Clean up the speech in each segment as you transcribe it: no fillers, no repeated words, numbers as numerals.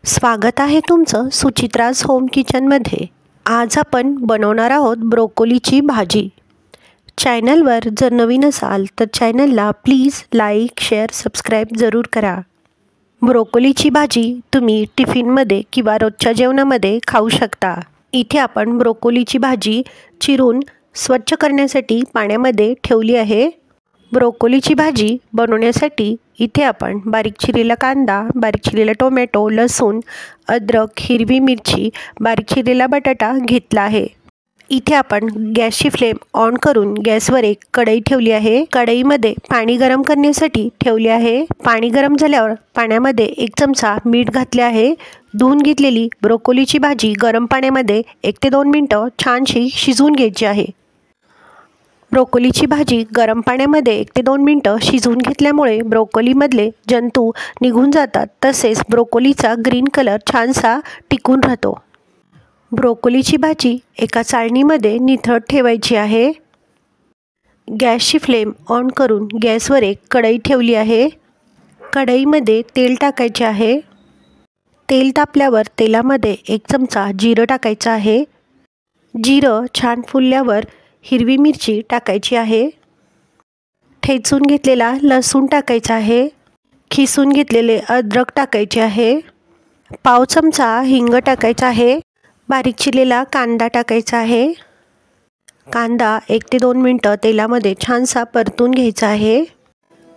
स्वागत आहे तुमचं सुचित्राज होम किचनमध्ये। आज आपण बनवणार आहोत ब्रोकोलीची भाजी। चॅनलवर जर नवीन असाल तर चॅनलला प्लीज लाईक, शेअर, सबस्क्राईब जरूर करा। ब्रोकोलीची भाजी तुम्ही टिफिनमध्ये किंवा रोजच्या जेवणामध्ये खाऊ शकता। इथे आपण ब्रोकोलीची भाजी चिरून स्वच्छ करण्यासाठी पाण्यामध्ये ठेवली आहे। ब्रोकोलीची भाजी बनवण्यासाठी इथे आपण बारीक चिरलेला कांदा, बारीक चिरलेला टोमॅटो, लसूण, अद्रक, हिरवी मिरची, बारीक चिरलेला बटाटा घेतला आहे। इथे आपण गॅसची फ्लेम ऑन करून गॅसवर एक कढई ठेवली आहे। कढईमध्ये पाणी गरम करण्यासाठी ठेवले आहे। पाणी गरम झाल्यावर पाण्यामध्ये 1 चमचा मीठ घातले आहे। धुवून घेतलेली ब्रोकोलीची भाजी गरम पाण्यामध्ये 1 ते 2 मिनिटं छानशी शिजवून घ्यायची आहे। ब्रोकोलीची भाजी गरम पाण्यामध्ये 1 ते 2 मिनिटं शिजवून घेतल्यामुळे ब्रोकोलीमधले जंतू निघून जातात, तसेच ब्रोकोलीचा ग्रीन कलर छानसा टिकून राहतो। ब्रोकोलीची भाजी एका चाळणीमध्ये निथळत ठेवायची आहे। गॅसची फ्लेम ऑन करून गॅसवर एक कढई ठेवली आहे। कढईमध्ये तेल टाकायचे आहे। तेल तापल्यावर तेलामध्ये 1 चमचा जिरं टाकायचं आहे। जिरं छान फुलल्यावर हिरवी मिरची टाकायची आहे। ठेचून घेतलेला लसूण टाकायचा आहे। खिसून घेतलेले अद्रक टाकायचे आहे। पाव चमचा हिंग टाकायचा आहे। बारीक चिरलेला कांदा टाकायचा आहे। कांदा 1 ते 2 मिनिटं तेलामध्ये छानसा परतून घ्यायचा आहे।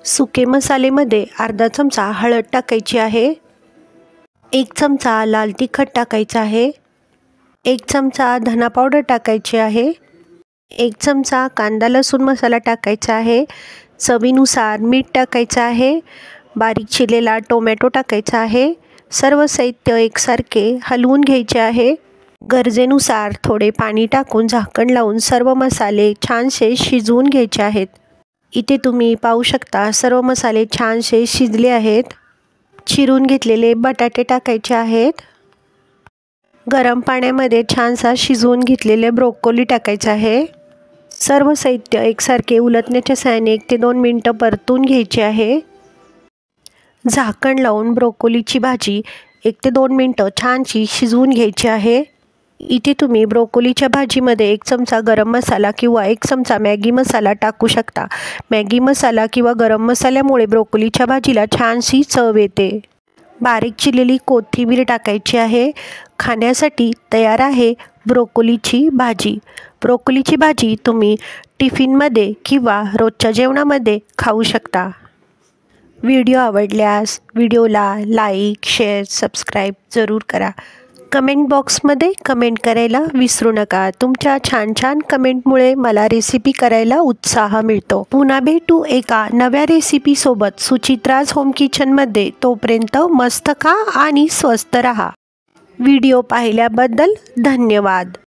सुके मसालेमध्ये अर्धा चमचा हळद टाकायची आहे। 1 चमचा लाल तिखट टाकायचा आहे। 1 चमचा धना पावडर टाकायची आहे। 1 चमचा कांदा लसूण मसाला टाकायचा आहे। चवीनुसार मीठ टाकायचं आहे। बारीक चिरलेला टोमॅटो टाकायचा आहे। सर्व साहित्य एकसारखे हलवून घ्यायचे आहे। गरजेनुसार थोडे पाणी टाकून झाकण लावून सर्व मसाले छानसे शिजवून घ्यायचे आहेत। इथे तुम्ही पाहू शकता सर्व मसाले छानसे शिजले आहेत। चिरून घेतलेले बटाटे टाकायचे आहेत। गरम पाण्यामध्ये छानसा शिजवून घेतलेले ब्रोकोली टाकायचे आहे। सर्व साहित्य एकसारखे उलटण्याच्या सहाय्याने 1 ते 2 मिनिटं परतून घ्यायचे आहे। झाकण लावून ब्रोकोलीची भाजी 1 ते 2 मिनिटं छानशी शिजवून घ्यायची आहे। इथे तुम्ही ब्रोकोलीच्या भाजीमध्ये 1 चमचा गरम मसाला किंवा 1 चमचा मॅगी मसाला टाकू शकता। मॅगी मसाला किंवा गरम मसाल्यामुळे ब्रोकोलीच्या भाजीला छानशी चव येते। बारीक चिरलेली कोथिंबीर टाकायची आहे। खाण्यासाठी तयार आहे ब्रोकोलीची भाजी। ब्रोकोलीची भाजी तुम्ही टिफिनमध्ये किंवा रोजच्या जेवणामध्ये खाऊ शकता। व्हिडिओ आवडल्यास व्हिडिओला लाईक, शेअर, सबस्क्राईब जरूर करा। कमेंट बॉक्समध्ये कमेंट करायला विसरू नका। तुमच्या छान छान कमेंटमुळे मला रेसिपी करायला उत्साह मिळतो। पुन्हा भेटू एका नव्या रेसिपीसोबत सुचित्राज होम किचनमध्ये। तोपर्यंत मस्त खा आणि स्वस्त रहा। व्हिडिओ पाहिल्याबद्दल धन्यवाद।